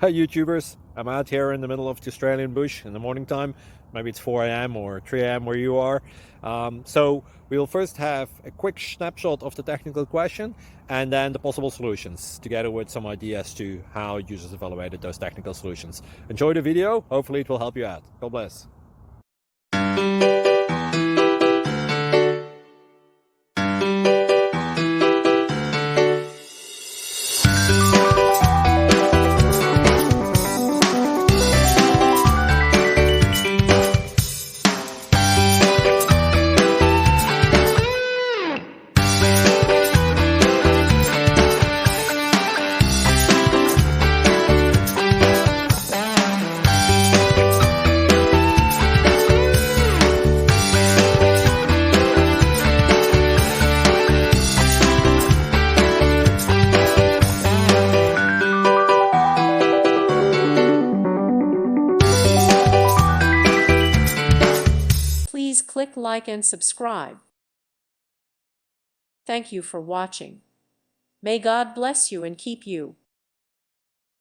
Hi YouTubers, I'm out here in the middle of the Australian bush in the morning time. Maybe it's 4 a.m. or 3 a.m. where you are. So we will first have a quick snapshot of the technical question and then the possible solutions, together with some ideas to how users evaluated those technical solutions. Enjoy the video, hopefully it will help you out. God bless. Please click like and subscribe. Thank you for watching. May God bless you and keep you.